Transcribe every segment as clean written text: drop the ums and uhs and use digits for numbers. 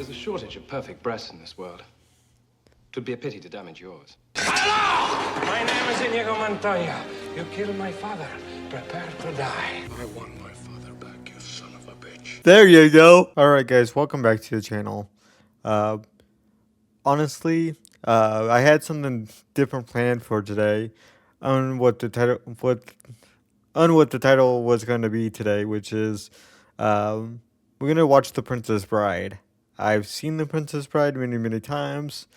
There's a shortage of perfect breasts in this world. Twould be a pity to damage yours. Hello! My name is Inigo Montoya. You killed my father. Prepare to die. I want my father back, you son of a bitch. There you go. All right, guys, welcome back to the channel. Honestly, I had something different planned for today on what the title was going to be today, which is we're going to watch The Princess Bride. I've seen The Princess Bride many times,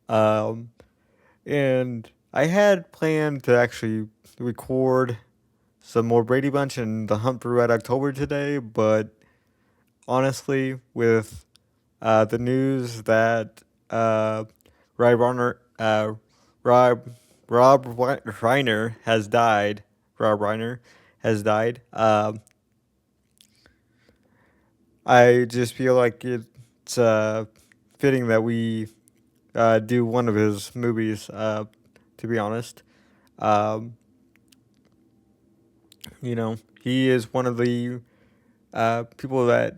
and I had planned to actually record some more Brady Bunch and The Hunt for Red October today, but honestly, with the news that Rob Reiner has died. Rob Reiner has died. I just feel like it's fitting that we do one of his movies. To be honest, he is one of the people that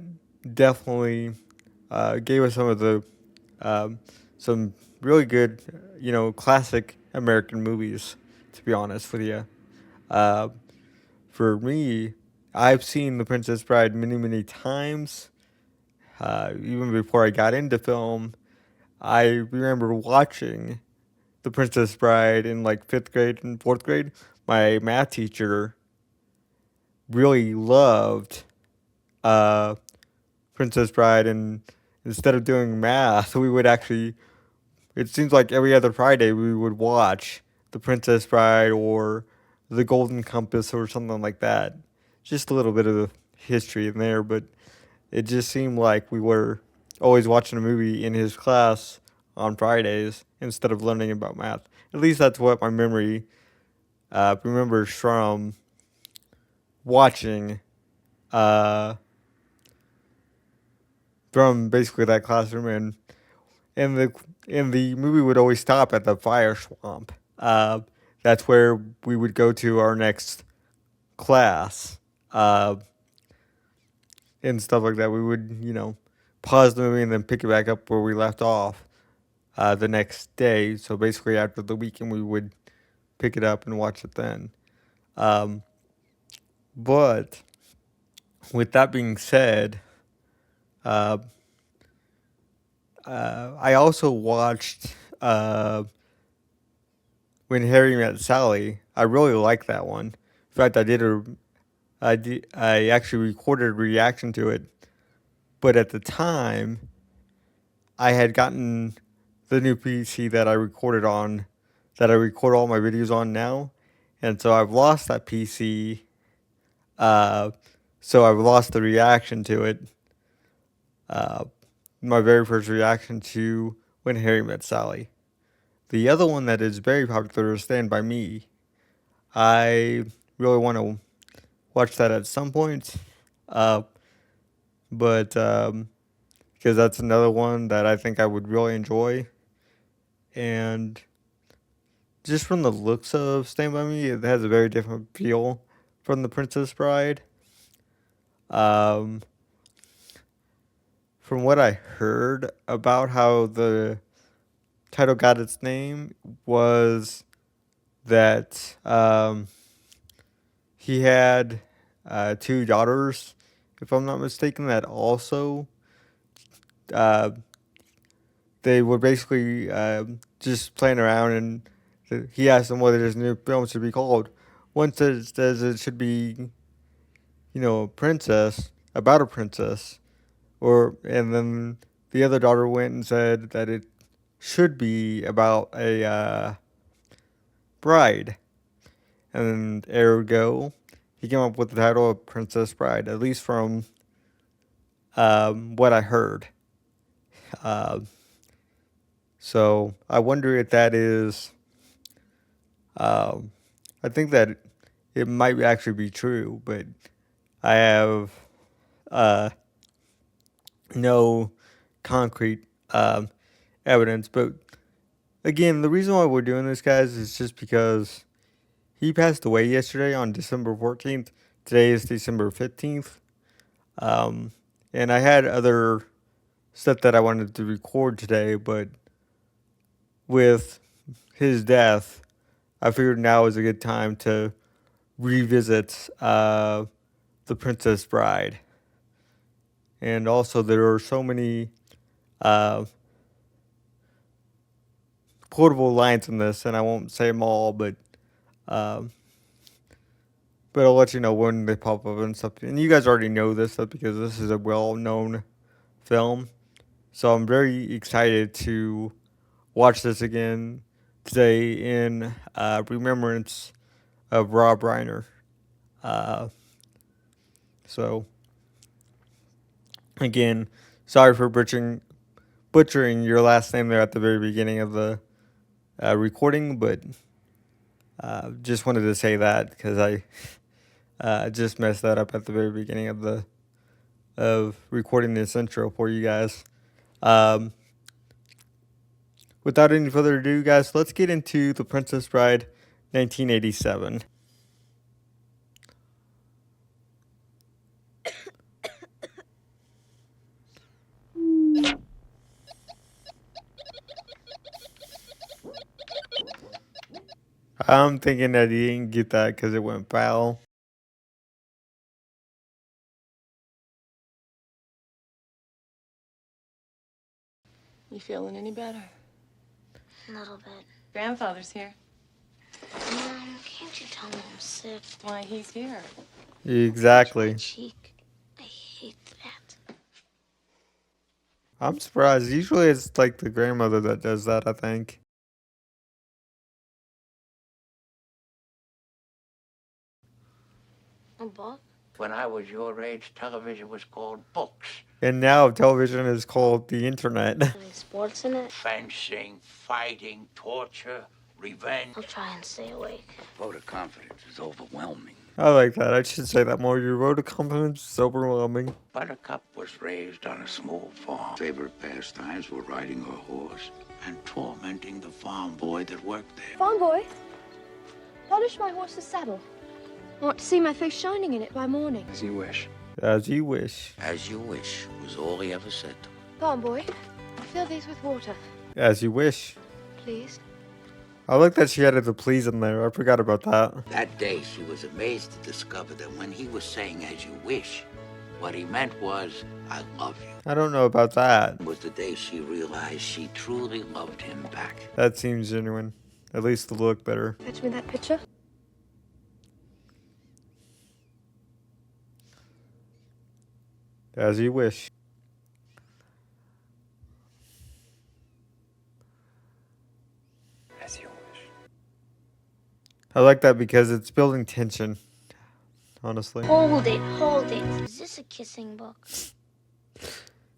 definitely gave us some of the some really good, classic American movies, to be honest with you. For me, I've seen The Princess Bride many times. Even before I got into film, I remember watching The Princess Bride in like 5th grade and 4th grade. My math teacher really loved Princess Bride, and instead of doing math, we would actually, it seems like every other Friday we would watch The Princess Bride or The Golden Compass or something like that. Just a little bit of history in there, but it just seemed like we were always watching a movie in his class on Fridays instead of learning about math. At least that's what my memory remembers from watching from basically that classroom, and the movie would always stop at the fire swamp. That's where we would go to our next class, and stuff like that. We would, pause the movie and then pick it back up where we left off the next day. So basically, after the weekend, we would pick it up and watch it then. But with that being said, I also watched When Harry Met Sally. I really like that one. In fact, I actually recorded a reaction to it. But at the time, I had gotten the new PC that I record all my videos on now, and so I've lost that PC. So I've lost the reaction to it. My very first reaction to When Harry Met Sally. The other one that is very popular is Stand By Me. I really want to watch that at some point, but because that's another one that I think I would really enjoy. And just from the looks of Stand By Me, it has a very different feel from The Princess Bride. From what I heard about how the title got its name was that he had 2 daughters, if I'm not mistaken, that also they were basically just playing around, and he asked them whether this new film should be called. One says it should be, a princess, about a princess, and then the other daughter went and said that it should be about a bride. And ergo, he came up with the title of Princess Bride, at least from what I heard. So I wonder if that is, I think that it might actually be true, but I have no concrete evidence. But again, the reason why we're doing this, guys, is just because he passed away yesterday on December 14th. Today is December 15th. And I had other stuff that I wanted to record today, but with his death, I figured now is a good time to revisit The Princess Bride. And also, there are so many uh, quotable lines in this, and I won't say them all, um, but I'll let you know when they pop up and stuff. And you guys already know this stuff because this is a well-known film. So I'm very excited to watch this again today in remembrance of Rob Reiner. Uh, so again, sorry for butchering your last name there at the very beginning of the recording, but just wanted to say that because I just messed that up at the very beginning of recording this intro for you guys. Without any further ado, guys, let's get into The Princess Bride 1987. I'm thinking that he didn't get that because it went foul. You feeling any better? A little bit. Grandfather's here. Mom, can't you tell me I'm sick? Why, he's here. Exactly. My cheek. I hate that. I'm surprised. Usually it's like the grandmother that does that, I think. A book? When I was your age, television was called books. And now television is called the internet. Any sports in it? Fencing, fighting, torture, revenge. I'll try and stay awake. Vote of confidence is overwhelming. I like that. I should say that more. Your road to confidence is overwhelming. Buttercup was raised on a small farm. Favorite pastimes were riding her horse and tormenting the farm boy that worked there. Farm boy, polish my horse's saddle. I want to see my face shining in it by morning. As you wish. As you wish. As you wish was all he ever said to her. Farm boy, fill these with water, As you wish. please. I like that she added the please in there. I forgot about that. That day, she was amazed to discover that when he was saying as you wish, what he meant was, I love you. I don't know about that. It was the day she realized she truly loved him back. That seems genuine. At least the look better. Fetch me that picture. As you wish. As you wish. I like that because it's building tension. Honestly. Hold it, hold it. Is this a kissing book?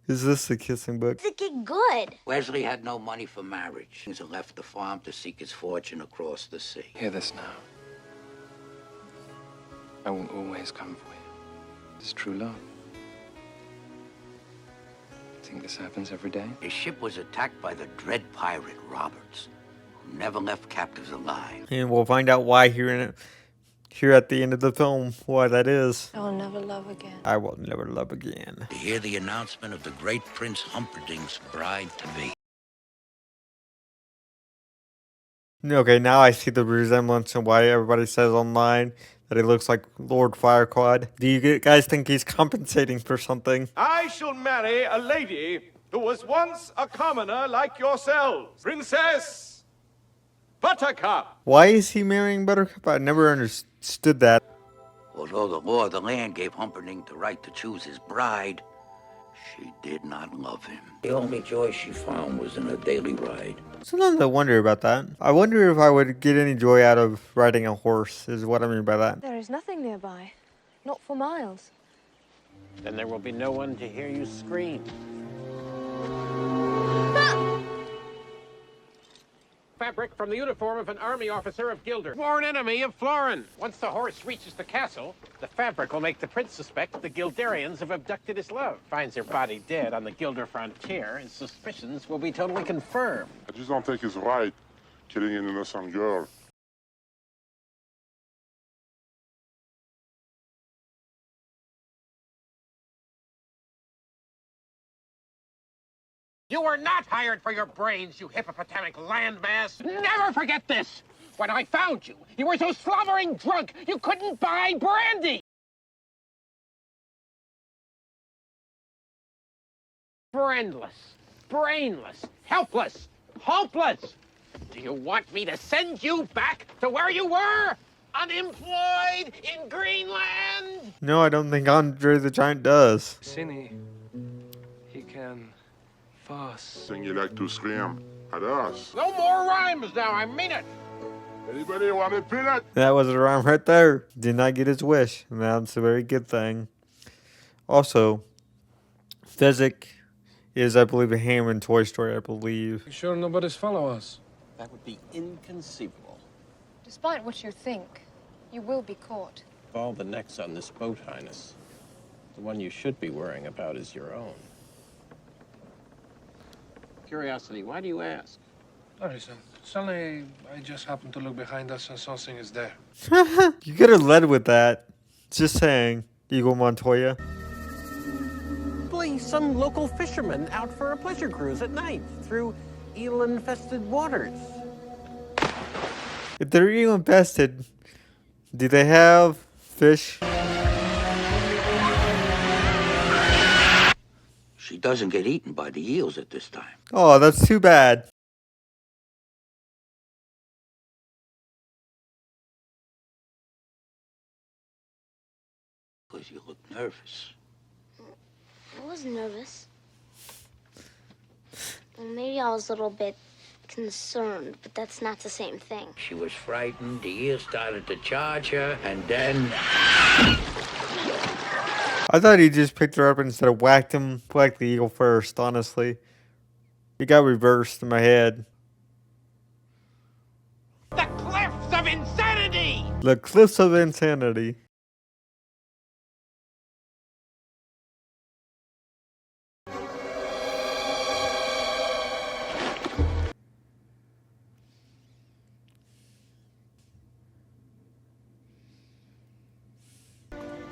Is this a kissing book? Does it get good? Wesley had no money for marriage. He left the farm to seek his fortune across the sea. Hear this now. I will always come for you. It's true love. Think this happens every day? His ship was attacked by the dread pirate Roberts, who never left captives alive. And we'll find out why here at the end of the film, why that is. I'll never love again. I will never love again. To hear the announcement of the great Prince Humperdinck's bride-to-be. Okay, now I see the resemblance and why everybody says online that he looks like Lord Firequad. Do you guys think he's compensating for something? I shall marry a lady who was once a commoner like yourselves. Princess Buttercup. Why is he marrying Buttercup? I never understood that. Although the law of the land gave Humperdinck the right to choose his bride, she did not love him. The only joy she found was in a daily ride. Sometimes I wonder about that. I wonder if I would get any joy out of riding a horse, is what I mean by that. There is nothing nearby. Not for miles. Then there will be no one to hear you scream. Fabric from the uniform of an army officer of Gilder. Sworn enemy of Florin. Once the horse reaches the castle, the fabric will make the prince suspect the Gilderians have abducted his love. Finds her body dead on the Gilder frontier, his suspicions will be totally confirmed. I just don't think it's right killing an innocent girl. You were not hired for your brains, you hippopotamic landmass. Never forget this. When I found you, you were so slobbering drunk you couldn't buy brandy. Friendless, brainless, helpless, hopeless. Do you want me to send you back to where you were? Unemployed in Greenland? No, I don't think Andre the Giant does. Cinny, he can fuss. Think you like to scream at us. No more rhymes now, I mean it. Anybody want a peanut? That was a rhyme right there. Did not get his wish, and that's a very good thing. Also, Fezzik is, I believe, a ham in Toy Story, I believe. You sure nobody's follow us? That would be inconceivable. Despite what you think, you will be caught. Of all the necks on this boat, Highness, the one you should be worrying about is your own. Curiosity, why do you ask? No reason. Suddenly, I just happened to look behind us and something is there. You could have led with that. Just saying, Eagle Montoya. Probably some local fisherman out for a pleasure cruise at night through eel-infested waters. If they're eel infested, do they have fish? She doesn't get eaten by the eels at this time. Oh, that's too bad. Because you look nervous. I was nervous. Well, maybe I was a little bit concerned, but that's not the same thing. She was frightened, the eels started to charge her, and then... I thought he just picked her up instead of whacked the eagle first, honestly. It got reversed in my head. The cliffs of insanity! The cliffs of insanity.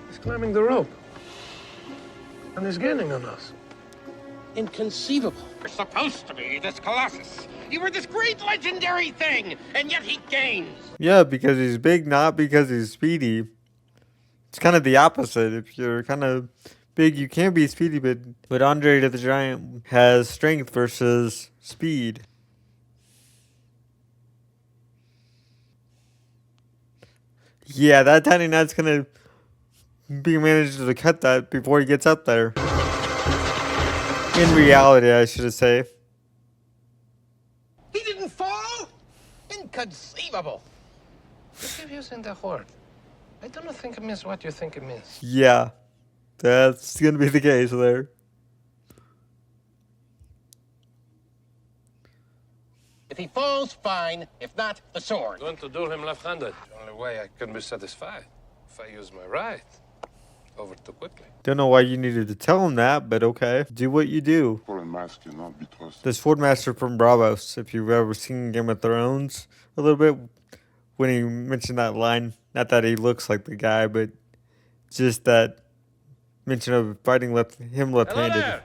He's climbing the rope. And he's gaining on us. Inconceivable. You're supposed to be this colossus. You were this great legendary thing, and yet he gains. Yeah, because he's big, not because he's speedy. It's kind of the opposite. If you're kind of big, you can be speedy, but Andre the Giant has strength versus speed. Yeah, that tiny knot's gonna be managed to cut that before he gets up there. In reality, I should say. He didn't fall? Inconceivable. You keep using the word. I don't think it means what you think it means. Yeah, that's gonna be the case there. If he falls, fine. If not, the sword. Going to duel him left-handed. The only way I can be satisfied if I use my right. Over too quickly. Don't know why you needed to tell him that, but okay. Do what you do. Foreign mask cannot be trusted. The Swordmaster from Bravos, if you've ever seen Game of Thrones a little bit, when he mentioned that line, not that he looks like the guy, but just that mention of fighting him left-handed. Hello there.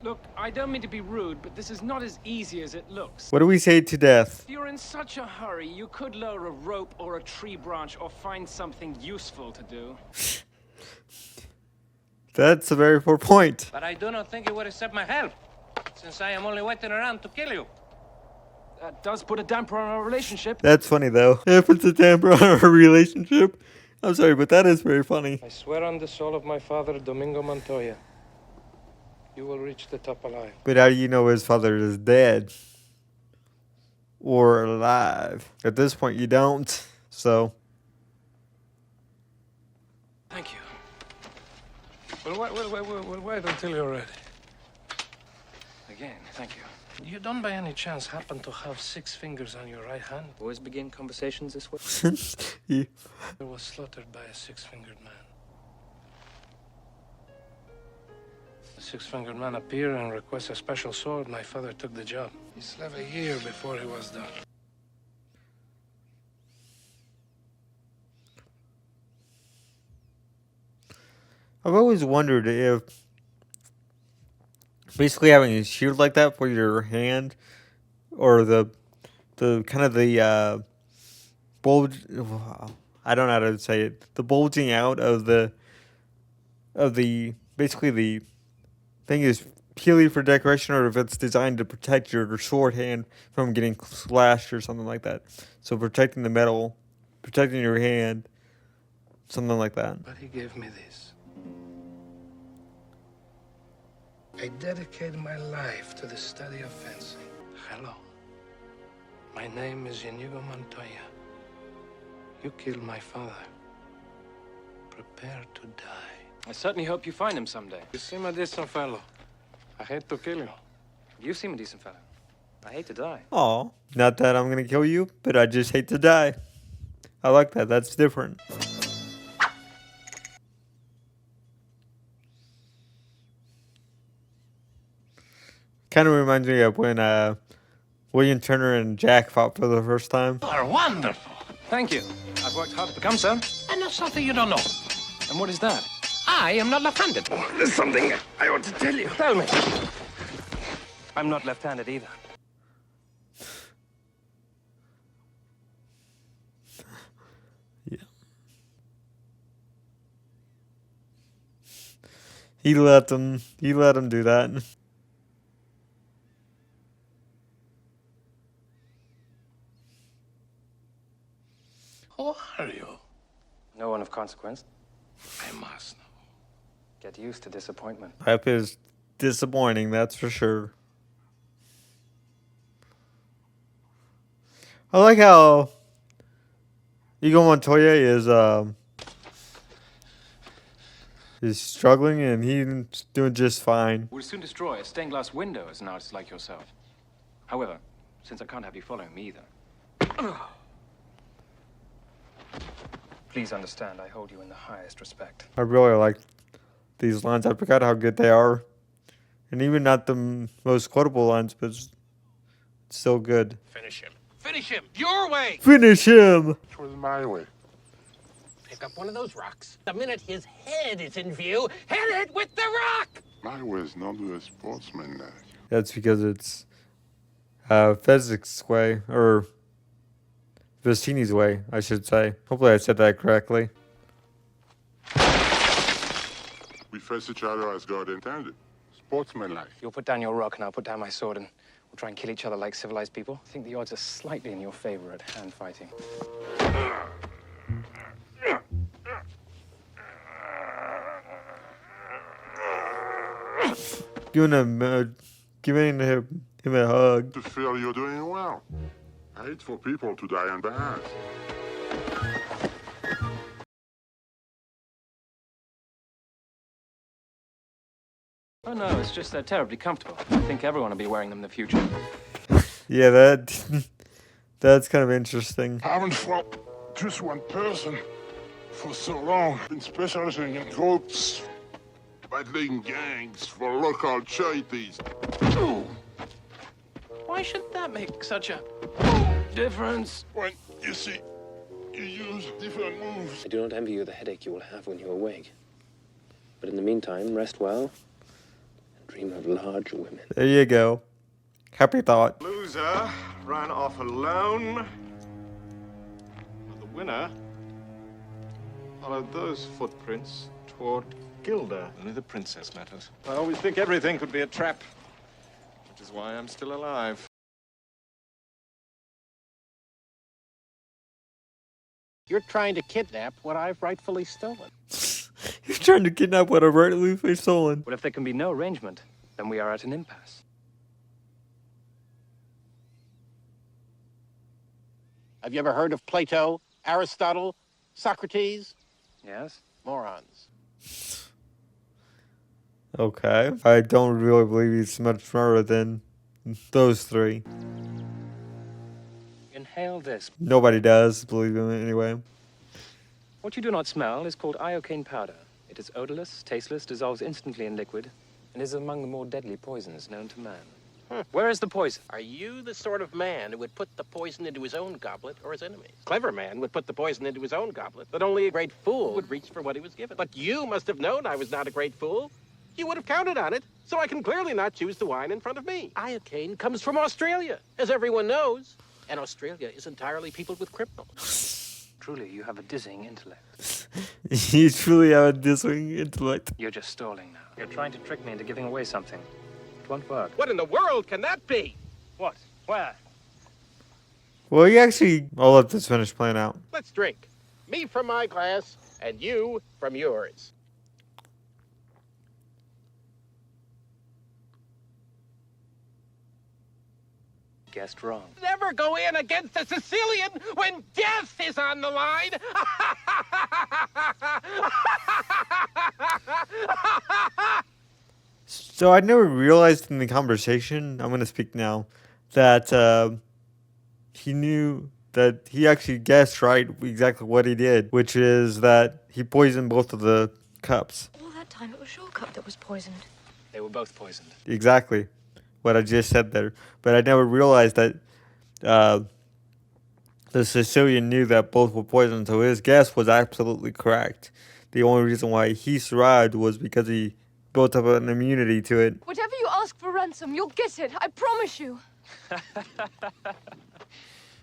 Look, I don't mean to be rude, but this is not as easy as it looks. What do we say to death? If you're in such a hurry, you could lower a rope or a tree branch or find something useful to do. That's a very poor point. But I do not think you would accept my help, since I am only waiting around to kill you. That does put a damper on our relationship. That's funny, though. If it's a damper on our relationship, I'm sorry, but that is very funny. I swear on the soul of my father, Domingo Montoya, you will reach the top alive. But how do you know his father is dead? Or alive? At this point, you don't, so... Thank you. We'll wait until you're ready. Again, thank you. You don't by any chance happen to have 6 fingers on your right hand? Always begin conversations this way. He- I was slaughtered by a 6-fingered man. The 6-fingered man appeared and requests a special sword. My father took the job. He slept a year before he was done. I've always wondered if basically having a shield like that for your hand, or the kind of the bulge. I don't know how to say it. The bulging out of the basically the thing is purely for decoration, or if it's designed to protect your sword hand from getting slashed or something like that. So protecting the metal, protecting your hand, something like that. But he gave me this. I dedicated my life to the study of fencing. Hello. My name is Inigo Montoya. You killed my father. Prepare to die. I certainly hope you find him someday. You seem a decent fellow. I hate to kill you. You seem a decent fellow. I hate to die. Aw, not that I'm gonna kill you, but I just hate to die. I like that. That's different. Kind of reminds me of when William Turner and Jack fought for the first time. You are wonderful. Thank you. I've worked hard to become so. I know something you don't know. And what is that? I am not left-handed. Oh, there's something I ought to tell you. Tell me. I'm not left-handed either. Yeah. He let them do that. Who are you? No one of consequence. I must know. Get used to disappointment. Life is disappointing, that's for sure. I like how Inigo Montoya is struggling and he's doing just fine. We'll soon destroy a stained glass window as an artist like yourself. However, since I can't have you following me either. Please understand, I hold you in the highest respect. I really like these lines. I forgot how good they are. And even not the most quotable lines, but it's still good. Finish him. Finish him! Your way! Finish him! It was my way. Pick up one of those rocks. The minute his head is in view, hit it with the rock! My way is not a sportsman. That's because it's Fezzik's way, or Vestini's way, I should say. Hopefully I said that correctly. We face each other as God intended. Sportsmanlike. You'll put down your rock and I'll put down my sword and we'll try and kill each other like civilized people. I think the odds are slightly in your favor at hand fighting. Giving him a hug. To feel you're doing well. I hate for people to die on bad. Oh no, it's just they're terribly comfortable. I think everyone will be wearing them in the future. Yeah, that's kind of interesting. I haven't fought just one person for so long. Been specializing in groups, battling gangs for local charities. Ooh. Why should that make such a difference? When you see, you use different moves. I do not envy you the headache you will have when you awake. But in the meantime, rest well and dream of large women. There you go. Happy thought. Loser ran off alone. Well, the winner followed those footprints toward Gilda. Only the princess matters. I always think everything could be a trap, which is why I'm still alive. You're trying to kidnap what I've rightfully stolen. He's trying to kidnap what I've rightfully stolen. Well, if there can be no arrangement, then we are at an impasse. Have you ever heard of Plato, Aristotle, Socrates? Yes? Morons. Okay. I don't really believe he's much smarter than those three. Inhale this. Nobody does believe him anyway. What you do not smell is called iocane powder. It is odorless, tasteless, dissolves instantly in liquid, and is among the more deadly poisons known to man. Where is the poison? Are you the sort of man who would put the poison into his own goblet or his enemy's? Clever man would put the poison into his own goblet, but only a great fool would reach for what he was given. But you must have known I was not a great fool. You would have counted on it, so I can clearly not choose the wine in front of me. Iocane comes from Australia, as everyone knows. And Australia is entirely peopled with criminals. Truly, you have a dizzying intellect. You truly have a dizzying intellect. You're just stalling now. You're trying to trick me into giving away something. It won't work. What in the world can that be? What? Where? Well, you actually... I'll let this finish playing out. Let's drink. Me from my glass, and you from yours. Guessed wrong. Never go in against a Sicilian when death is on the line. So I never realized in the conversation, I'm going to speak now, that he knew that he actually guessed right exactly what he did, which is that he poisoned both of the cups. All that time, it was your cup that was poisoned. They were both poisoned. Exactly what I just said there. But I never realized that the Sicilian knew that both were poisoned, so his guess was absolutely correct. The only reason why he survived was because he built up an immunity to it. Whatever you ask for ransom, you'll get it. I promise you.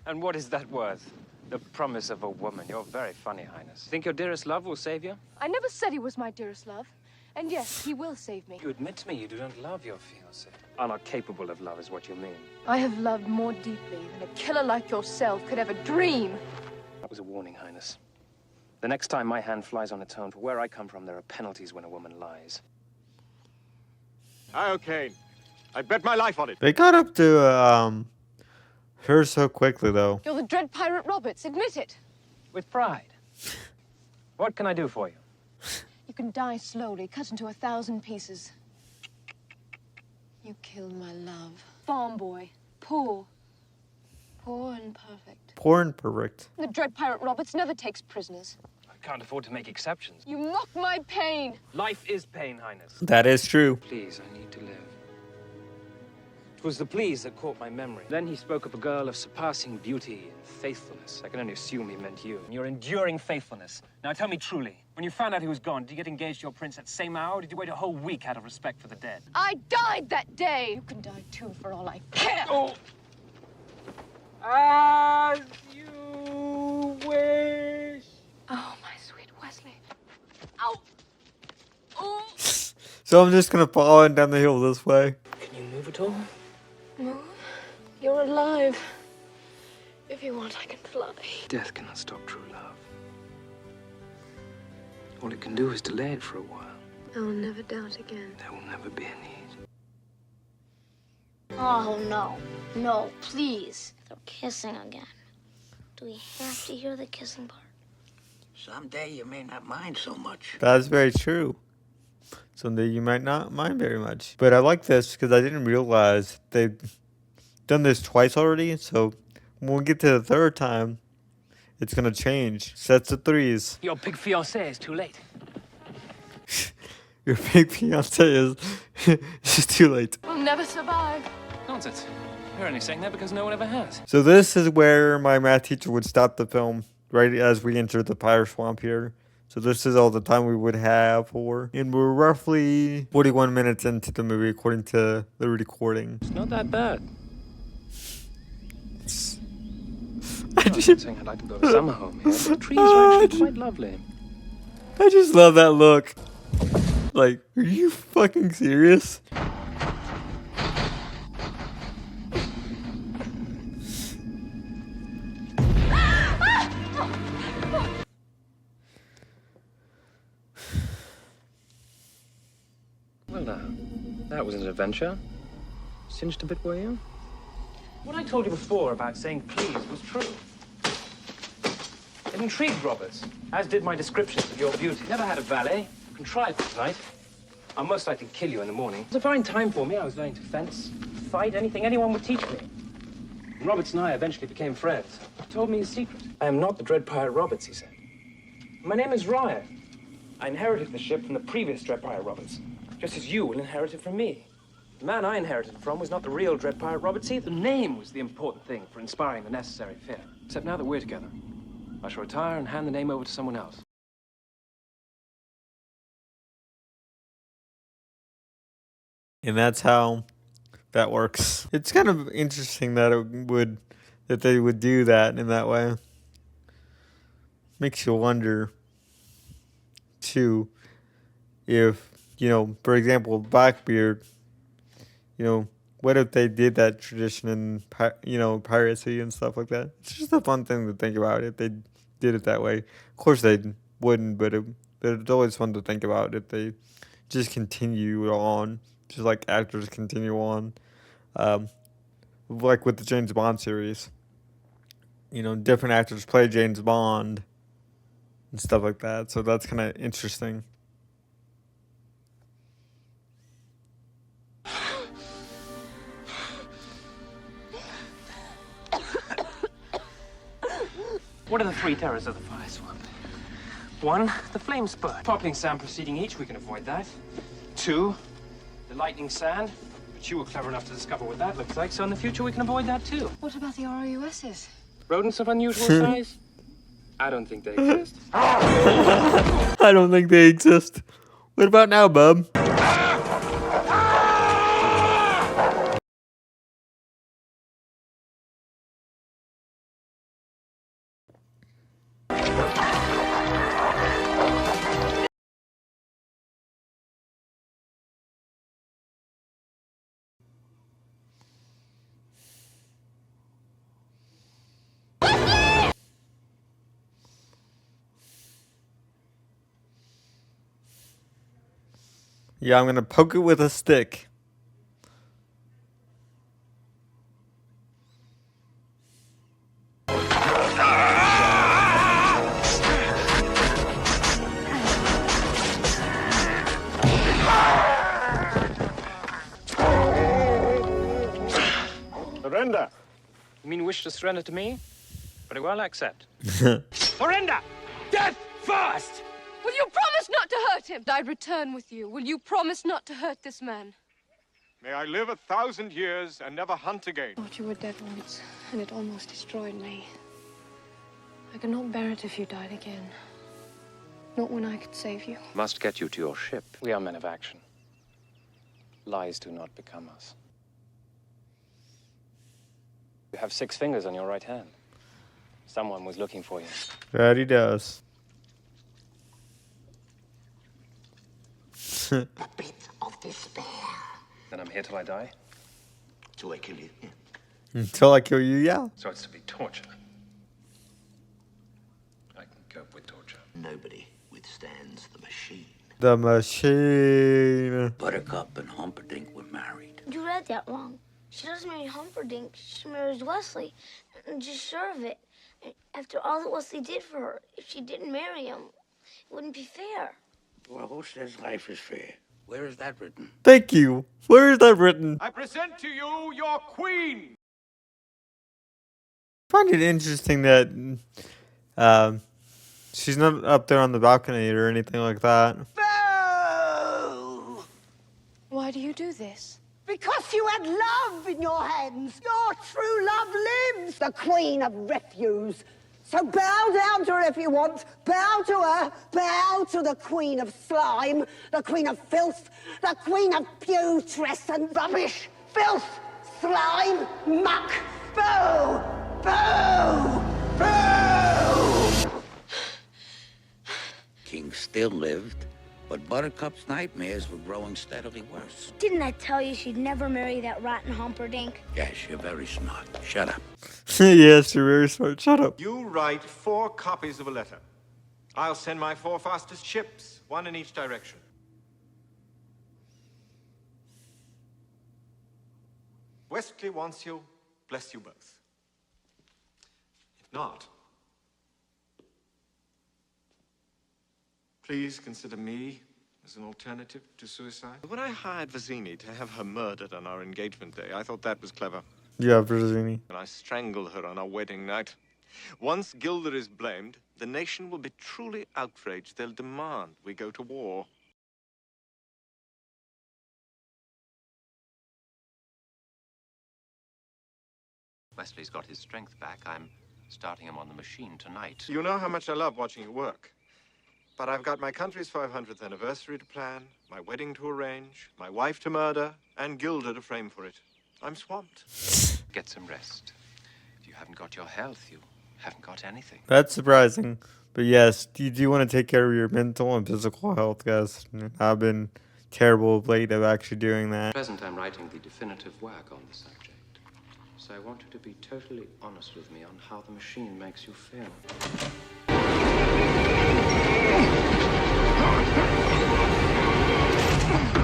And what is that worth? The promise of a woman. You're very funny, Highness. Think your dearest love will save you? I never said he was my dearest love. And yes, he will save me. You admit to me you do not love your fiancé. Are not capable of love is what you mean. I have loved more deeply than a killer like yourself could ever dream. That was a warning, Highness. The next time my hand flies on its own, for where I come from, there are penalties when a woman lies. Iocane. I bet my life on it. They got up to her so quickly, though. You're the dread pirate Roberts, admit it. With pride. What can I do for you? You can die slowly, cut into 1,000 pieces. You killed my love. Farm boy. Poor. Poor and perfect. Poor and perfect. The dread pirate Roberts never takes prisoners. I can't afford to make exceptions. You mock my pain. Life is pain, Highness. That is true. Please, I need to live. It was the please that caught my memory. Then he spoke of a girl of surpassing beauty and faithfulness. I can only assume he meant you. And your enduring faithfulness. Now tell me truly, when you found out he was gone, did you get engaged to your prince that same hour, or did you wait a whole week out of respect for the dead? I died that day. You can die too, for all I care. Oh! As you wish. Oh, my sweet Wesley. Ow! Oh! So I'm just gonna follow him down the hill this way. Can you move at all? Move? You're alive. If you want, I can fly. Death cannot stop true love. All it can do is delay it for a while. I will never doubt again. There will never be a need. Oh, no. No, please. They're kissing again. Do we have to hear the kissing part? Someday you may not mind so much. That's very true. Someday you might not mind very much. But I like this because I didn't realize they've done this twice already. So when we get to the third time, it's going to change. Sets of threes. Your big fiancé is too late. Your big fiancé is too late. We'll never survive. Nonsense. You're only saying that because no one ever has. So this is where my math teacher would stop the film, right as we enter the pirate swamp here. So this is all the time we would have for. And we're roughly 41 minutes into the movie according to the recording. It's not that bad. I I'm not saying I'd like to build a summer home here, but the trees are actually quite lovely. I just love that look. Like, are you fucking serious? Well now, that was an adventure. Singed a bit, were you? What I told you before about saying please was true. It intrigued Roberts, as did my descriptions of your beauty. Never had a valet. Contrived it tonight. I'll most likely kill you in the morning. It was a fine time for me. I was learning to fence, fight, anything anyone would teach me. And Roberts and I eventually became friends. He told me his secret. I am not the dread pirate Roberts, he said. My name is Ryan. I inherited the ship from the previous dread pirate Roberts, just as you will inherit it from me. The man I inherited it from was not the real Dread Pirate Robert. See, the name was the important thing for inspiring the necessary fear. Except now that we're together, I shall retire and hand the name over to someone else. And that's how that works. It's kind of interesting that they would do that in that way. Makes you wonder too if, for example, Blackbeard, what if they did that tradition in piracy and stuff like that? It's just a fun thing to think about if they did it that way. Of course they wouldn't, but it's always fun to think about if they just continue on, just like actors continue on, like with the James Bond series. Different actors play James Bond and stuff like that. So that's kind of interesting. What are the three terrors of the fire swamp? 1, the flame spur. Popping sand preceding each, we can avoid that. 2, the lightning sand. But you were clever enough to discover what that looks like, so in the future we can avoid that too. What about the ROUSs? Rodents of unusual size? I don't think they exist. I don't think they exist. What about now, bub? Yeah, I'm gonna poke it with a stick. Surrender! You mean wish to surrender to me? Very well, I accept. Surrender! Death first! Will you promise not to hurt him? I'd return with you. Will you promise not to hurt this man? May I live 1,000 years and never hunt again. I thought you were dead once, and it almost destroyed me. I could not bear it if you died again. Not when I could save you. Must get you to your ship. We are men of action. Lies do not become us. You have 6 fingers on your right hand. Someone was looking for you. That he does. The pit of despair. Then I'm here till I die? Till I kill you. Yeah. Until I kill you, yeah. So it's to be torture. I can cope with torture. Nobody withstands the machine. The machine. Buttercup and Humperdinck were married. You read that wrong. She doesn't marry Humperdinck. She marries Wesley. And just sure of it. After all that Wesley did for her, if she didn't marry him, it wouldn't be fair. Well, who says life is fair? Where is that written? Thank you. Where is that written? I present to you your queen! I find it interesting that she's not up there on the balcony or anything like that. Boo! Why do you do this? Because you had love in your hands. Your true love lives. The queen of refuse. So bow down to her if you want. Bow to her. Bow to the queen of slime. The queen of filth. The queen of putrescence and rubbish. Filth. Slime. Muck. Boo! Boo! Boo! King still lived, but Buttercup's nightmares were growing steadily worse. Didn't I tell you she'd never marry that rotten Humperdinck? Yes, you're very smart. Shut up. Yes, you're very smart. Shut up. You write 4 copies of a letter. I'll send my 4 fastest ships, 1 in each direction. Westley wants you. Bless you both. If not, please consider me as an alternative to suicide. When I hired Vizzini to have her murdered on our engagement day, I thought that was clever. Yeah, Vizzini. And I strangled her on our wedding night. Once Gilder is blamed, the nation will be truly outraged. They'll demand we go to war. Wesley's got his strength back, I'm starting him on the machine tonight. You know how much I love watching you work. But I've got my country's 500th anniversary to plan, my wedding to arrange, my wife to murder, and Gilda to frame for it. I'm swamped. Get some rest. If you haven't got your health, you haven't got anything. That's surprising. But yes, you do want to take care of your mental and physical health, guys. I've been terrible of late of actually doing that. At present, I'm writing the definitive work on the subject. So I want you to be totally honest with me on how the machine makes you feel.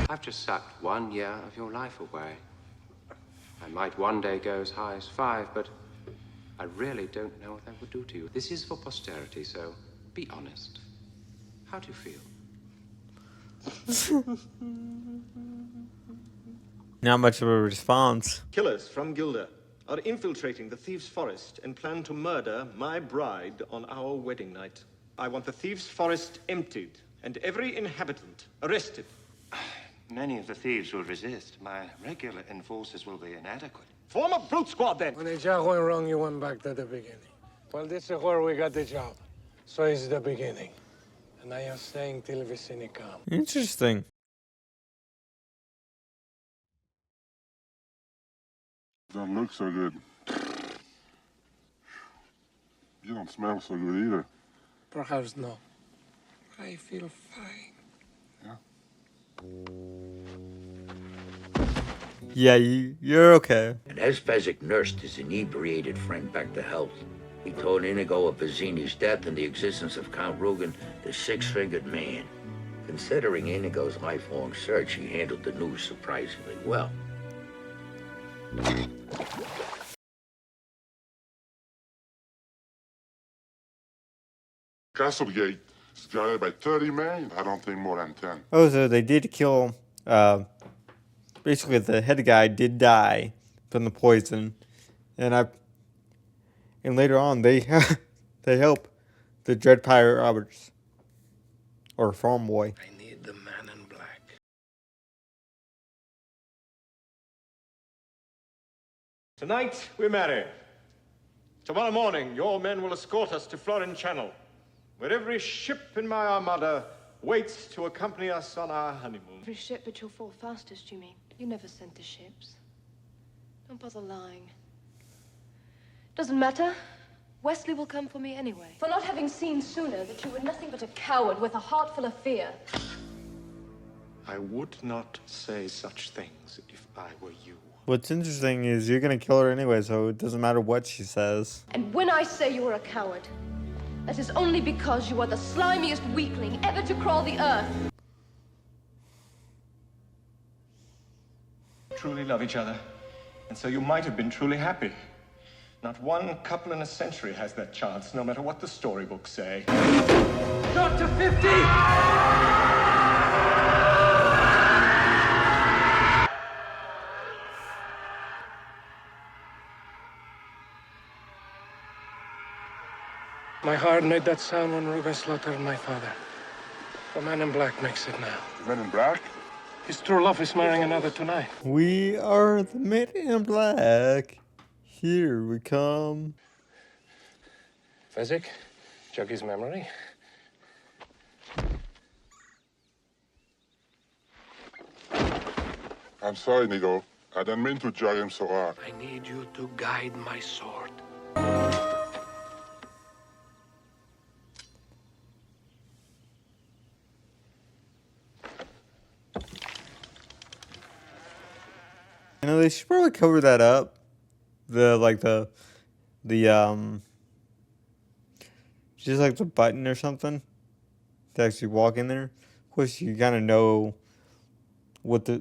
I've just sucked 1 year of your life away. I might one day go as high as 5, but I really don't know what that would do to you. This is for posterity, so be honest. How do you feel? Not much of a response. Killers from Gilda are infiltrating the Thieves' Forest and plan to murder my bride on our wedding night. I want the Thieves' Forest emptied and every inhabitant arrested. Many of the thieves will resist. My regular enforcers will be inadequate. Form a brute squad, then. When the job went wrong, you went back to the beginning. Well, this is where we got the job. So it's the beginning. And I am staying till Vicini come. Interesting. Don't look so good. You don't smell so good either. Perhaps no. I feel fine. Yeah, you're okay. And as Fezzik nursed his inebriated friend back to health, he told Inigo of Vizzini's death and the existence of Count Rugen, the six-fingered man. Considering Inigo's lifelong search, he handled the news surprisingly well. Castlegate is guarded by 30 men. I don't think more than 10. Oh, so they did kill, basically the head guy did die from the poison. And later on they they help the Dread Pirate Roberts. Or Farm Boy. I need the man in black. Tonight, we marry. Tomorrow morning, your men will escort us to Florin Channel, where every ship in my armada waits to accompany us on our honeymoon. Every ship but you'll fall fastest, you mean? You never sent the ships. Don't bother lying. Doesn't matter. Wesley will come for me anyway. For not having seen sooner that you were nothing but a coward with a heart full of fear. I would not say such things if I were you. What's interesting is you're gonna kill her anyway, so it doesn't matter what she says. And when I say you are a coward, that is only because you are the slimiest weakling ever to crawl the earth. Truly love each other, and so you might have been truly happy. Not one couple in a century has that chance, no matter what the storybooks say. Shot to 50! My heart made that sound when Ruben slaughtered my father. The man in black makes it now. The men in black? His true love is marrying another tonight. We are the men in black. Here we come. Fezzik, jog his memory. I'm sorry, Nigo. I didn't mean to jog him so hard. I need you to guide my sword. You know, they should probably cover that up. Just like the button or something to actually walk in there. Of course, you kind of know what the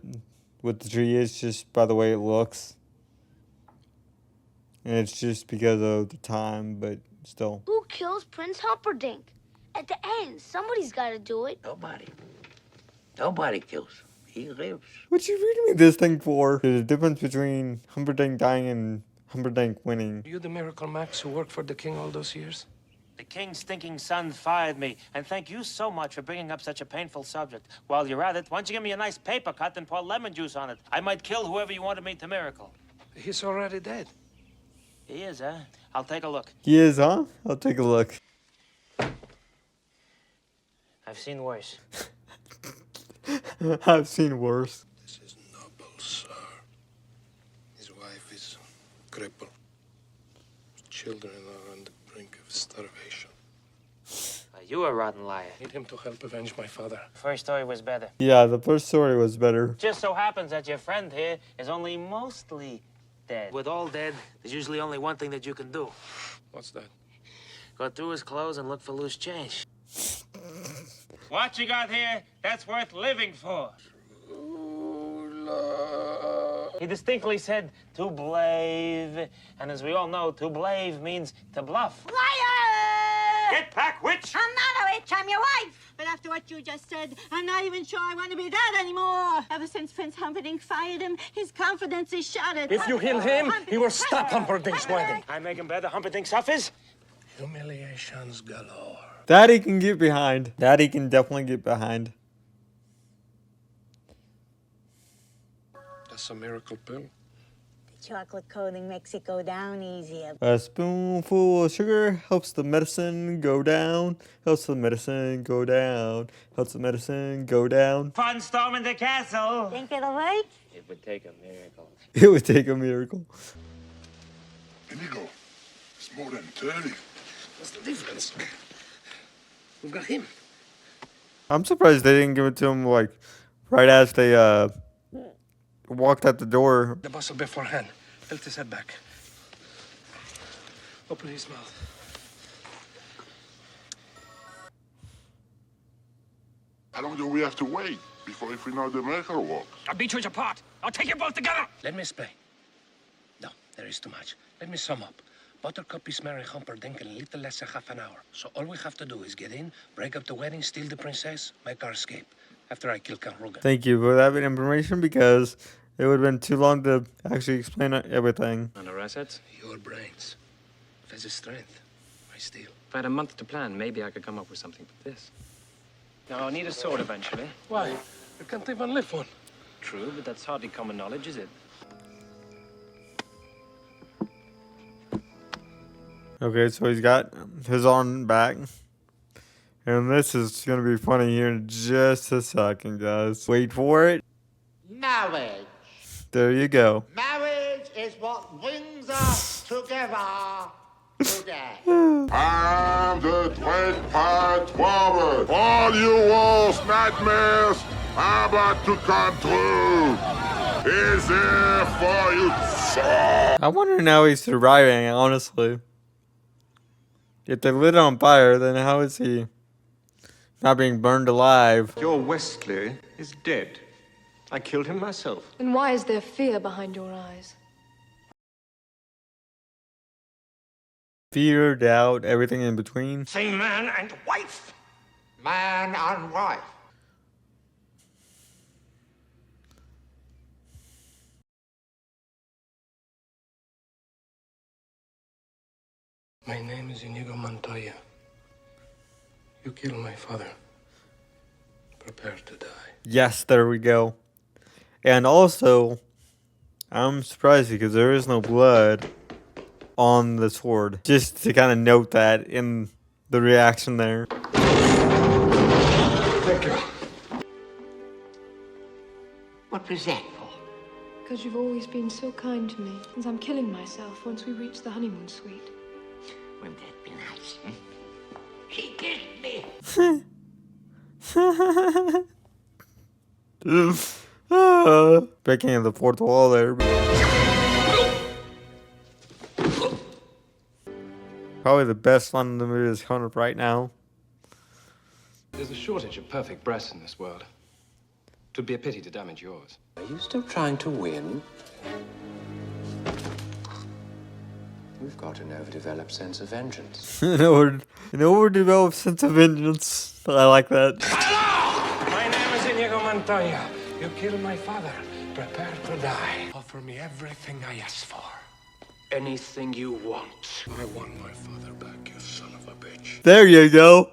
tree is just by the way it looks. And it's just because of the time, but still. Who kills Prince Humperdinck? At the end, somebody's got to do it. Nobody. Nobody kills him. He lives. What you reading me this thing for? There's a difference between Humperdinck dying and Humperdinck winning. Are you the miracle Max who worked for the king all those years? The king's stinking son fired me, and thank you so much for bringing up such a painful subject. While you're at it, why don't you give me a nice paper cut and pour lemon juice on it? I might kill whoever you wanted me to miracle. He's already dead. He is, huh? I'll take a look. He is, huh? I'll take a look. I've seen worse. I've seen worse. This is noble, sir. His wife is crippled. Children are on the brink of starvation. You a rotten liar. Need him to help avenge my father. First story was better. Yeah, the first story was better. Just so happens that your friend here is only mostly dead. With all dead, there's usually only one thing that you can do. What's that? Go through his clothes and look for loose change. What you got here, that's worth living for. He distinctly said to blave. And as we all know, to blave means to bluff. Liar! Get back, witch! I'm not a witch, I'm your wife. But after what you just said, I'm not even sure I want to be that anymore. Ever since Prince Humperdinck fired him, his confidence is shattered. If you heal him, he will stop Humperdinck's wedding. I make him better, Humperdinck suffers. Humiliations galore. That he can get behind. That he can definitely get behind. That's a miracle pill. The chocolate coating makes it go down easier. A spoonful of sugar helps the medicine go down. Helps the medicine go down. Helps the medicine go down. Fun storming the castle. Think it'll work? It would take a miracle. It would take a miracle. Inigo, it's more than 30. What's the difference? We've got him. I'm surprised they didn't give it to him like right as they walked out the door. The bustle beforehand. Tilt his head back. Open his mouth. How long do we have to wait before if we know the miracle works? I'll beat you apart. I'll take you both together. Let me explain. No, there is too much. Let me sum up. Buttercup is marrying Humperdinck in a little less than half an hour. So all we have to do is get in, break up the wedding, steal the princess, make our escape. After I kill Count Rugen. Thank you for that information because it would have been too long to actually explain everything. And our assets? Your brains. If there's a strength, I steal. If I had a month to plan, maybe I could come up with something but this. Now, I'll need a sword eventually. Why? You can't even lift one. True, but that's hardly common knowledge, is it? Okay, so he's got his arm back. And this is going to be funny here in just a second, guys. Wait for it. Marriage. There you go. Marriage is what brings us together today. I'm the 25th woman. All you worst nightmares are about to come true. He's here for you, sir. I wonder how he's surviving, honestly. If they lit on fire, then how is he not being burned alive? Your Wesley is dead. I killed him myself. Then why is there fear behind your eyes? Fear, doubt, everything in between. Say man and wife. Man and wife. My name is Inigo Montoya. You killed my father. Prepare to die. Yes, there we go. And also, I'm surprised because there is no blood on the sword. Just to kind of note that in the reaction there. Thank you. What was that for? Because you've always been so kind to me. Since I'm killing myself once we reach the honeymoon suite. Wouldn't that be nice? He kissed me. Breaking the fourth wall there. Probably the best line in the movie is coming up right now. There's a shortage of perfect breasts in this world. It would be a pity to damage yours. Are you still trying to win? We've got an overdeveloped sense of vengeance. An overdeveloped sense of vengeance. I like that. Hello! My name is Inigo Montoya. You killed my father. Prepare to die. Offer me everything I ask for. Anything you want. I want my father back, you son of a bitch. There you go.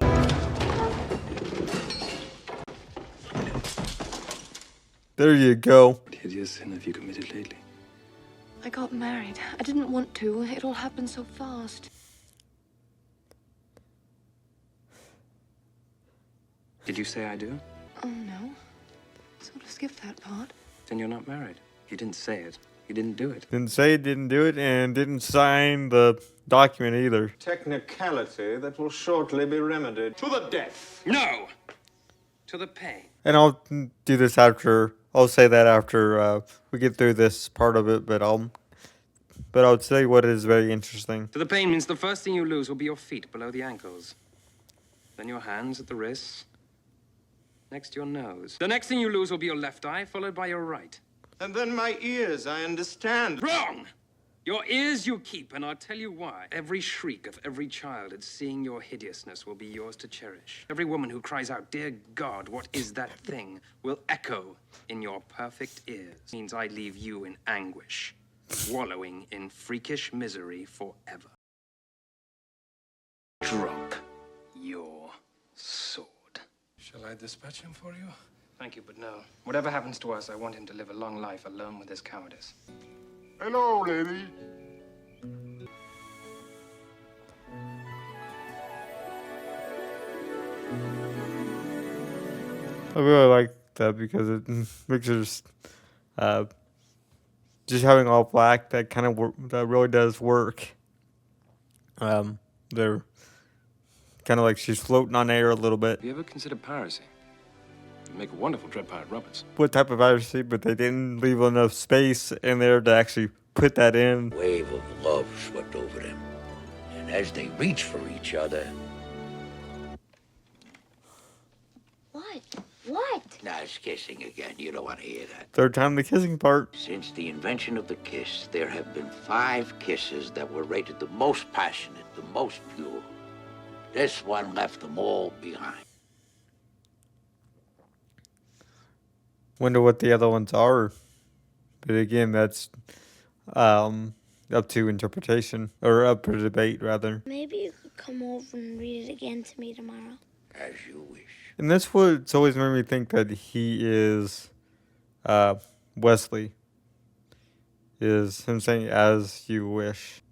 There you go. What hideous sin have you committed lately? I got married. I didn't want to. It all happened so fast. Did you say I do? Oh, no. Sort of skipped that part. Then you're not married. You didn't say it. You didn't do it. Didn't say it, didn't do it, and didn't sign the document either. Technicality that will shortly be remedied. To the death. No! To the pain. And I'll do this after. I'll say that after we get through this part of it, but I'll tell you what is very interesting. To the pain means the first thing you lose will be your feet below the ankles. Then your hands at the wrists. Next, your nose. The next thing you lose will be your left eye, followed by your right. And then my ears, I understand. Wrong! Your ears you keep, and I'll tell you why. Every shriek of every child at seeing your hideousness will be yours to cherish. Every woman who cries out, "Dear God, what is that thing?" will echo in your perfect ears. Means I leave you in anguish, wallowing in freakish misery forever. Drop your sword. Shall I dispatch him for you? Thank you, but no. Whatever happens to us, I want him to live a long life alone with his cowardice. Hello, lady. I really like that because it makes it just having all black. That kind of that really does work. They're kind of like she's floating on air a little bit. Have you ever considered piracy? It'd make a wonderful Dread Pirate Roberts. What type of piracy? But they didn't leave enough space in there to actually put that in. A wave of love swept over them. And as they reached for each other... What? What? Now it's kissing again. You don't want to hear that. Third time the kissing part. Since the invention of the kiss, there have been 5 kisses that were rated the most passionate, the most pure. This one left them all behind. Wonder what the other ones are. But again, that's up to interpretation, or up for debate, rather. Maybe you could come over and read it again to me tomorrow. As you wish. And that's what's always made me think that he is Wesley. Is him saying, "As you wish."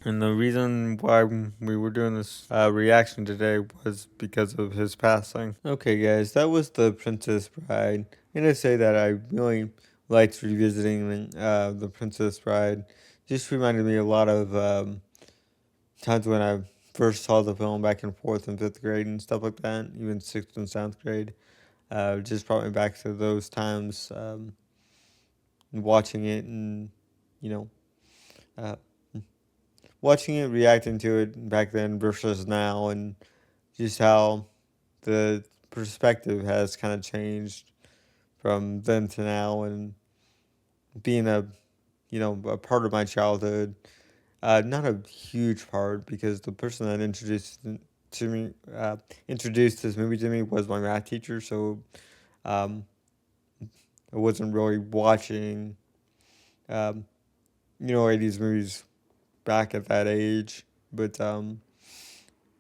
And the reason why we were doing this reaction today was because of his passing. Okay, guys, that was The Princess Bride. And I say that I really liked revisiting The Princess Bride. Just reminded me a lot of times when I first saw the film back in 4th and 5th grade and stuff like that, even 6th and 7th grade. Just brought me back to those times, watching it and, watching it, reacting to it back then versus now, and just how the perspective has kind of changed from then to now, and being a part of my childhood. Not a huge part, because the person that introduced this movie to me was my math teacher, so I wasn't really watching 80s movies back at that age, but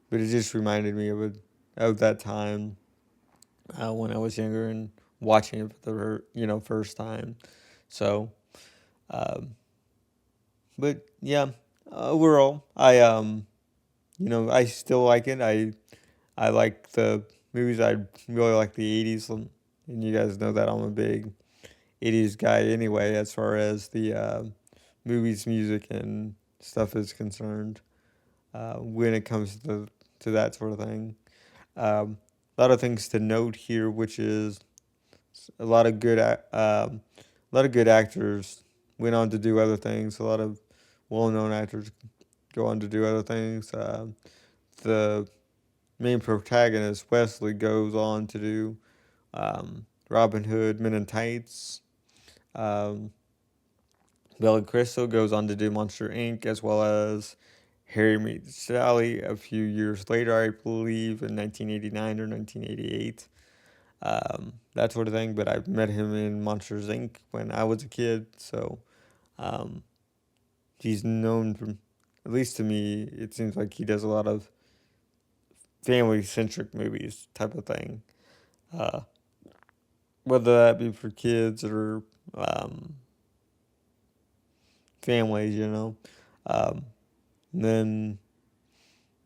it just reminded me of that time when I was younger and watching it for the first time. So, but yeah, overall, I still like it. I like the movies. I really like the 80s, and you guys know that I'm a big 80s guy anyway, as far as the movies, music, and stuff is concerned, when it comes to that sort of thing. A lot of things to note here, which is a lot of good actors went on to do other things. A lot of well-known actors go on to do other things. The main protagonist, Wesley, goes on to do Robin Hood, Men in Tights. Billy Crystal goes on to do Monster Inc., as well as Harry Meets Sally a few years later, I believe, in 1989 or 1988. That sort of thing, but I met him in Monsters Inc. when I was a kid, so he's known from, at least to me, it seems like he does a lot of family-centric movies type of thing. whether that be for kids or families, you know. And then,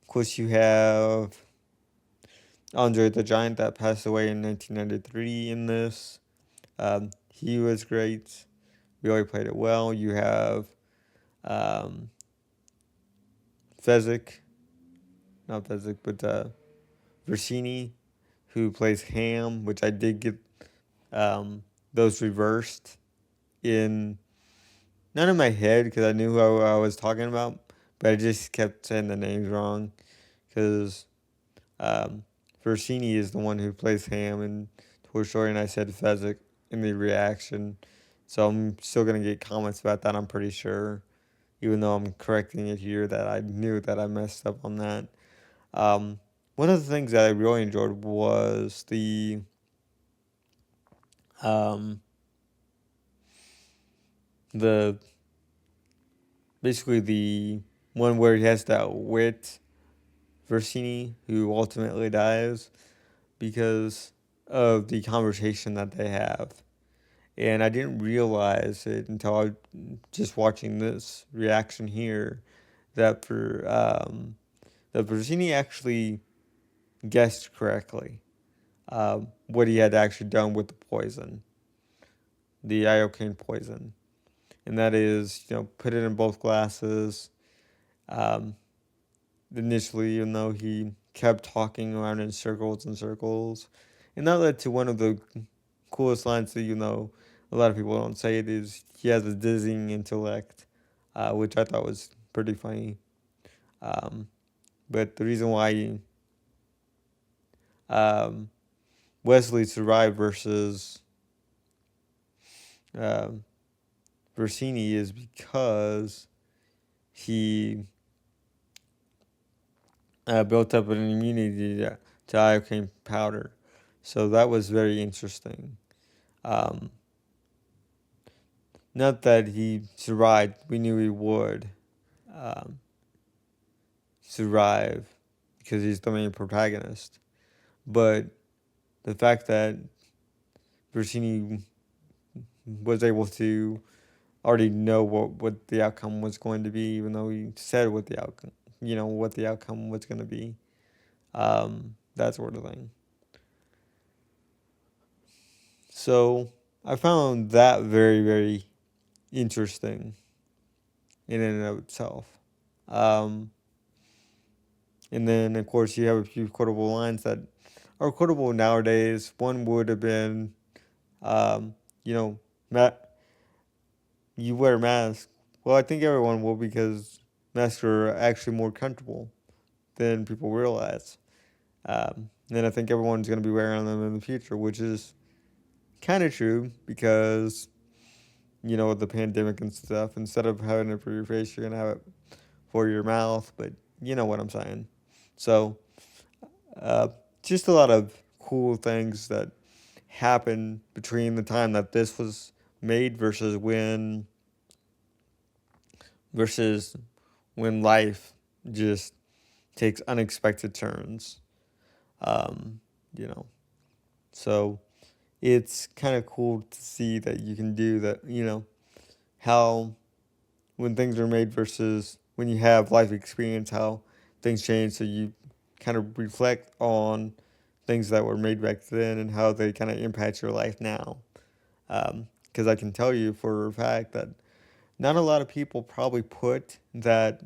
of course, you have Andre the Giant that passed away in 1993 in this. He was great. Really played it well. You have Fezzik, not Fezzik, but Versini, who plays Ham, which I did get those reversed in, not in my head because I knew who I was talking about, but I just kept saying the names wrong because Versini is the one who plays Ham in Toy Story, and I said Fezzik in the reaction. So I'm still going to get comments about that, I'm pretty sure, even though I'm correcting it here that I knew that I messed up on that. One of the things that I really enjoyed was the basically the one where he has to outwit Versini, who ultimately dies because of the conversation that they have. And I didn't realize it until I just watching this reaction here that that Versini actually guessed correctly what he had actually done with the poison, the iocane poison, and that is, you know, put it in both glasses. Initially, even though he kept talking around in circles and circles, and that led to one of the coolest lines that, you know, a lot of people don't say it is he has a dizzying intellect, which I thought was pretty funny. But the reason why Wesley survived versus Versini is because he built up an immunity to iocane powder. So that was very interesting. Not that he survived, we knew he would survive because he's the main protagonist. But the fact that Versini was able to already know what the outcome was going to be, even though he said what the outcome, you know, what the outcome was going to be. That sort of thing. So I found that very, very interesting in and of itself. And then, of course, you have a few quotable lines that are quotable nowadays. One would have been, you know, you wear a mask. Well, I think everyone will because masks are actually more comfortable than people realize. And I think everyone's going to be wearing them in the future, which is kind of true because, you know, with the pandemic and stuff, instead of having it for your face, you're going to have it for your mouth, but you know what I'm saying. So, just a lot of cool things that happened between the time that this was made versus when life just takes unexpected turns. You know, so it's kind of cool to see that you can do that, you know, how when things are made versus when you have life experience, how things change. So you kind of reflect on things that were made back then and how they kind of impact your life now. Because I can tell you for a fact that not a lot of people probably put that,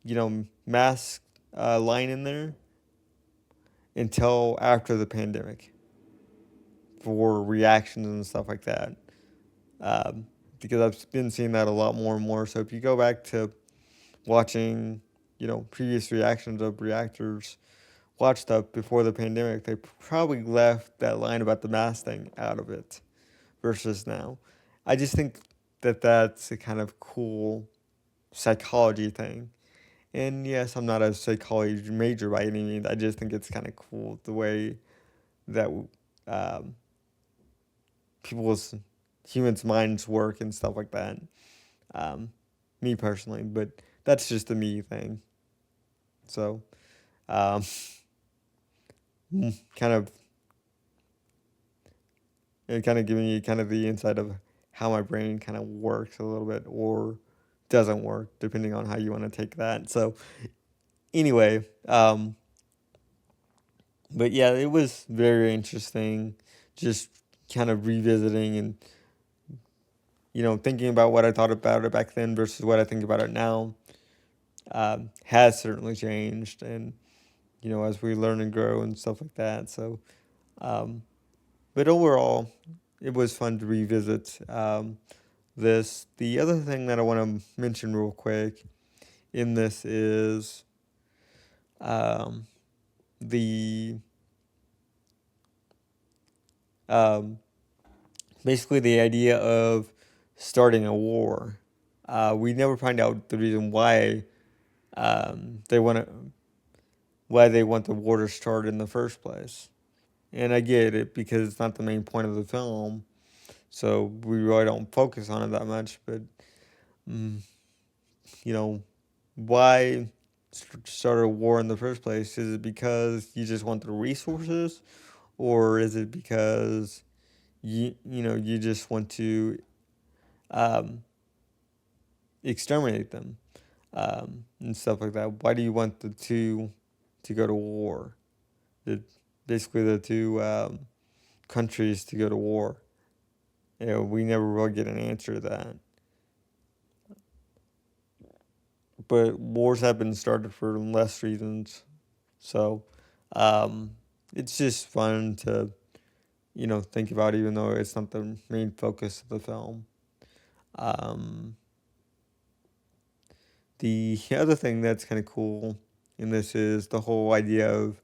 you know, mask line in there until after the pandemic for reactions and stuff like that. Because I've been seeing that a lot more and more. So if you go back to watching, you know, previous reactions of reactors watch stuff before the pandemic, they probably left that line about the mask thing out of it versus now. I just think that that's a kind of cool psychology thing. And yes, I'm not a psychology major by any means. I just think it's kind of cool the way that humans' minds work and stuff like that. Me personally, but that's just a me thing. So, kind of and kind of giving you kind of the insight of how my brain kind of works a little bit or doesn't work, depending on how you want to take that. So anyway, but yeah, it was very interesting, just kind of revisiting and thinking about what I thought about it back then versus what I think about it now. Has certainly changed, and as we learn and grow and stuff like that. So, but overall, it was fun to revisit this. The other thing that I want to mention real quick in this is the basically the idea of starting a war. We never find out the reason why they why they want the war to start in the first place. And I get it because it's not the main point of the film, so we really don't focus on it that much. But why start a war in the first place? Is it because you just want the resources, or is it because you just want to exterminate them and stuff like that? Why do you want the two to go to war? Basically, the two countries to go to war. We never really get an answer to that. But wars have been started for less reasons. So it's just fun to, think about, even though it's not the main focus of the film. The other thing that's kind of cool in this is the whole idea of,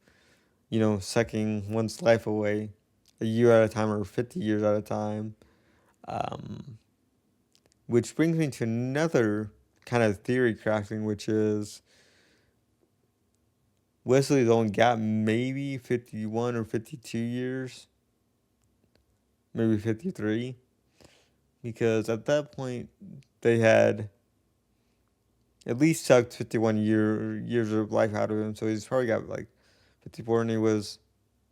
sucking one's life away a year at a time or 50 years at a time. Which brings me to another kind of theory crafting, which is Wesley's only got maybe 51 or 52 years, maybe 53, because at that point they had at least sucked 51 years of life out of him, so he's probably got like 54, and he was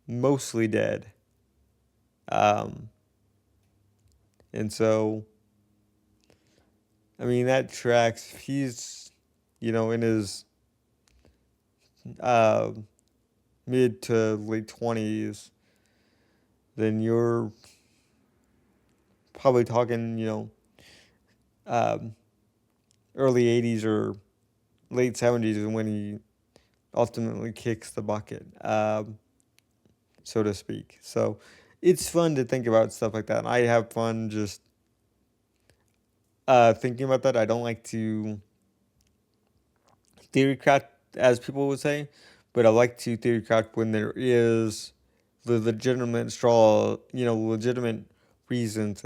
mostly dead. And so, I mean, that tracks. He's, in his mid to late 20s, then you're probably talking, early 80s or late 70s is when he ultimately kicks the bucket, so to speak. So it's fun to think about stuff like that. And I have fun just thinking about that. I don't like to theory craft, as people would say, but I like to theory craft when there is the legitimate legitimate reasons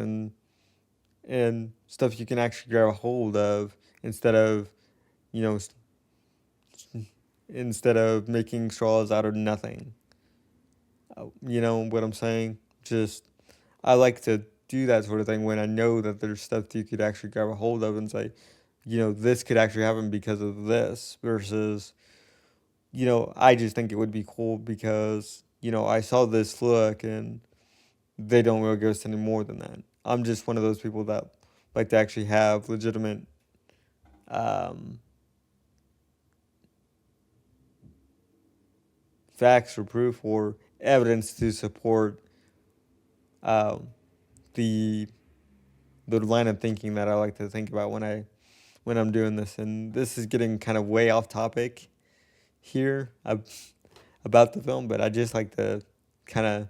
and stuff you can actually grab a hold of instead of, instead of making straws out of nothing. You know what I'm saying? Just, I like to do that sort of thing when I know that there's stuff that you could actually grab a hold of and say, this could actually happen because of this versus, I just think it would be cool because, I saw this look and they don't really give us any more than that. I'm just one of those people that like to actually have legitimate facts or proof or evidence to support the line of thinking that I like to think about when I'm doing this. And this is getting kind of way off topic here about the film, but I just like to kind of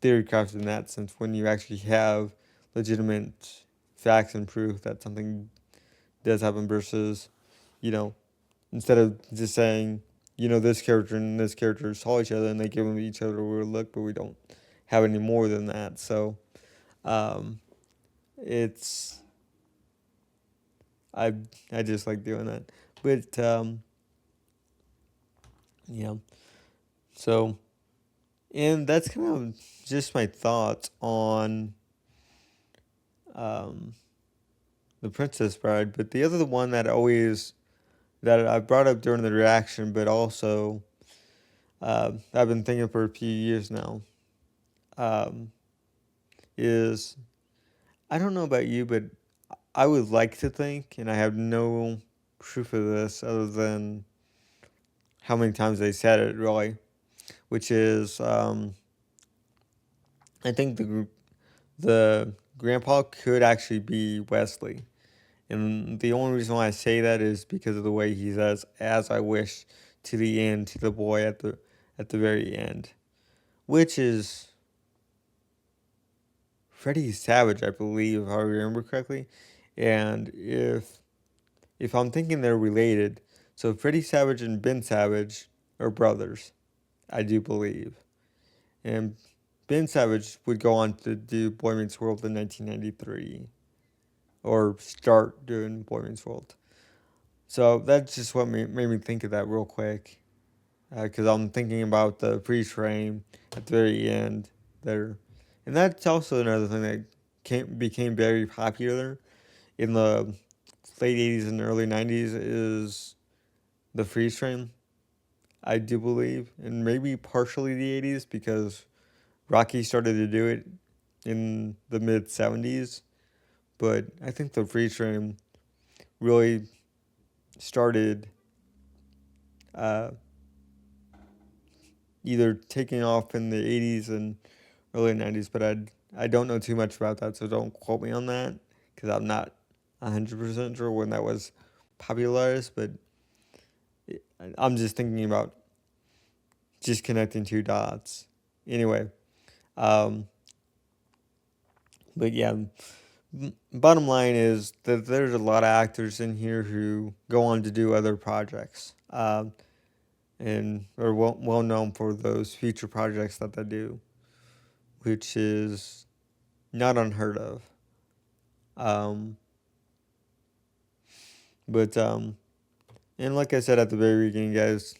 theory craft in that sense when you actually have legitimate facts and proof that something does happen versus, instead of just saying, this character and this character saw each other and they give each other a weird look, but we don't have any more than that. So it's I just like doing that. But yeah. So, and that's kind of just my thoughts on The Princess Bride. But the other one that I brought up during the reaction, but also I've been thinking for a few years now, is, I don't know about you, but I would like to think, and I have no proof of this other than how many times they said it, really, which is, I think the grandpa could actually be Wesley. And the only reason why I say that is because of the way he says, "As I wish," to the end, to the boy at the very end, which is Freddie Savage, I believe, if I remember correctly. And if I'm thinking they're related, so Freddie Savage and Ben Savage are brothers, I do believe. And Ben Savage would go on to do Boy Meets World in 1993, or start doing Boy Meets World. So that's just what made me think of that real quick, because I'm thinking about the freeze frame at the very end there, and that's also another thing that became very popular in the late 80s and early 90s is the freeze frame, I do believe, and maybe partially the 80s because Rocky started to do it in the mid 70s, but I think the freeze frame really started either taking off in the 80s and early 90s, but I don't know too much about that, so don't quote me on that because I'm not 100% sure when that was popularized, but I'm just thinking about just connecting two dots. Anyway, but yeah, bottom line is that there's a lot of actors in here who go on to do other projects, and are well known for those future projects that they do, which is not unheard of. But and like I said at the very beginning, guys,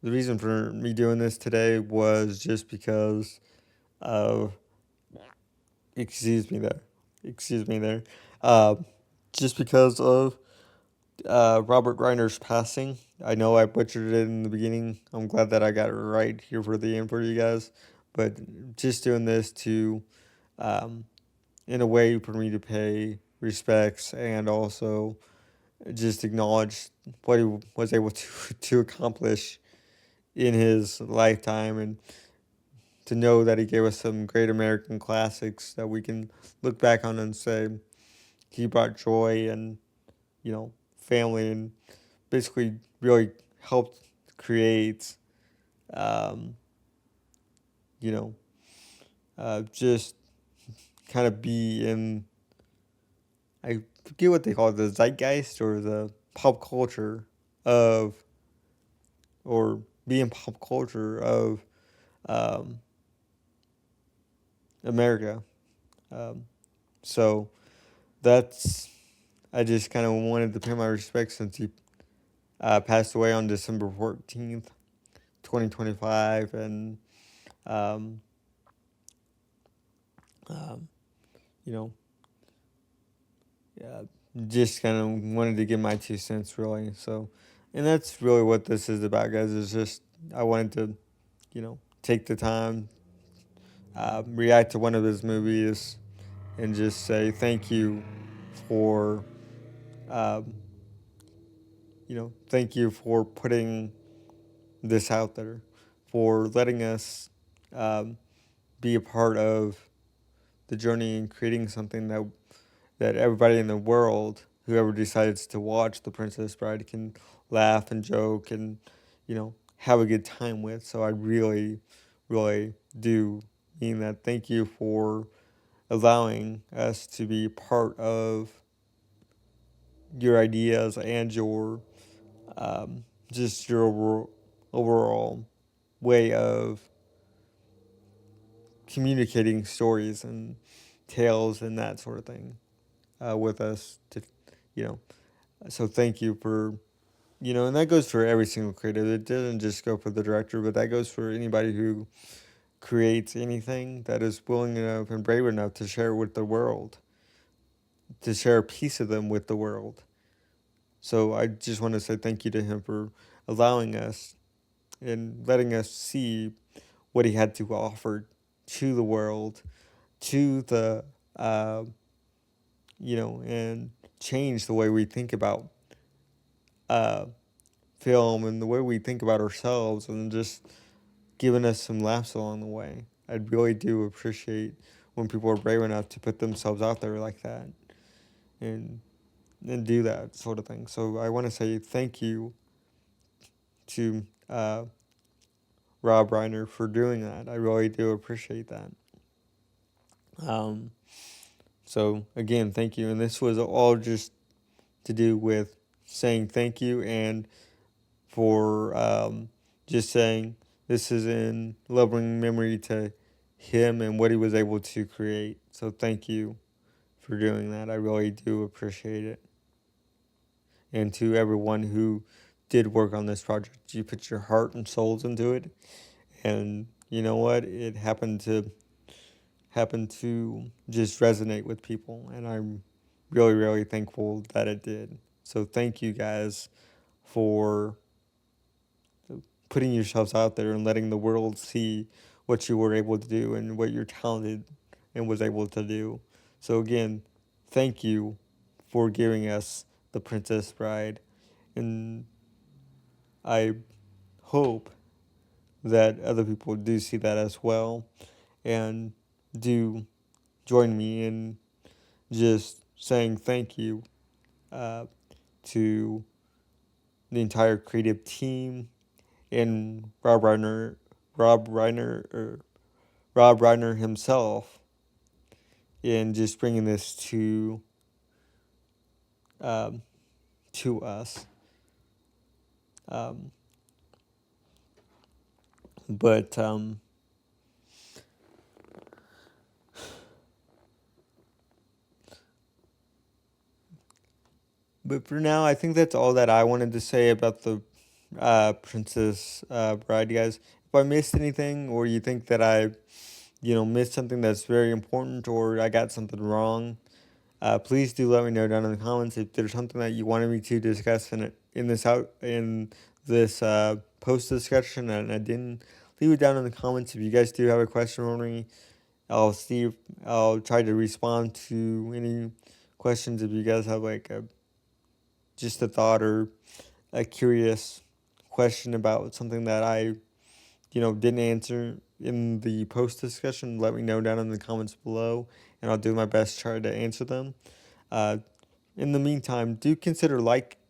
the reason for me doing this today was just because of, excuse me there, uh, just because of Robert Reiner's passing. I know I butchered it in the beginning. I'm glad that I got it right here for the end for you guys. But just doing this to, in a way for me to pay respects and also just acknowledge what he was able to accomplish in his lifetime, and to know that he gave us some great American classics that we can look back on and say he brought joy and, family, and basically really helped create, um, you know, just kind of be in, I forget what they call it, the zeitgeist or the pop culture of, or being pop culture of um, America. So that's, I just kind of wanted to pay my respects since he passed away on December 14th, 2025. And, um, um, you know, yeah, just kind of wanted to give my 2 cents, really. So, and that's really what this is about, guys, is just, I wanted to, take the time, react to one of his movies, and just say thank you for, um, thank you for putting this out there, for letting us be a part of the journey and creating something that everybody in the world, whoever decides to watch The Princess Bride, can laugh and joke and, have a good time with. So I really, really do mean that. Thank you for allowing us to be part of your ideas and your, just your overall way of communicating stories and tales and that sort of thing with us. You know, so thank you for, and that goes for every single creative. It doesn't just go for the director, but that goes for anybody who creates anything that is willing enough and brave enough to share with the world, to share a piece of them with the world. So I just want to say thank you to him for allowing us and letting us see what he had to offer to the world, to the, and change the way we think about uh, film and the way we think about ourselves, and just giving us some laughs along the way. I really do appreciate when people are brave enough to put themselves out there like that and do that sort of thing. So I want to say thank you to Rob Reiner for doing that. I really do appreciate that. So again, thank you. And this was all just to do with saying thank you, and for just saying this is in loving memory to him and what he was able to create. So thank you for doing that. I really do appreciate it. And to everyone who did work on this project, you put your heart and souls into it, and you know what? It happened to just resonate with people, and I'm really, really thankful that it did. So thank you guys for putting yourselves out there and letting the world see what you were able to do and what you're talented and was able to do. So again, thank you for giving us The Princess Bride, and I hope that other people do see that as well and do join me in just saying thank you to the entire creative team and Rob Reiner himself, in just bringing this to us. But for now, I think that's all that I wanted to say about the Princess Bride, guys. If I missed anything, or you think that I, missed something that's very important, or I got something wrong, please do let me know down in the comments. If there's something that you wanted me to discuss in this post discussion and I didn't, leave it down in the comments. If you guys do have a question for me, I'll try to respond to any questions. If you guys have just a thought or a curious question about something that I didn't answer in the post discussion, let me know down in the comments below, and I'll do my best to try to answer them. In the meantime, do consider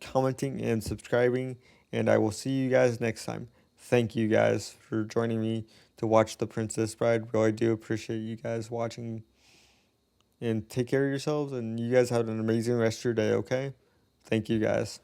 commenting, and subscribing, and I will see you guys next time. Thank you guys for joining me to watch The Princess Bride. Really do appreciate you guys watching, and take care of yourselves, and you guys have an amazing rest of your day, okay? Thank you guys.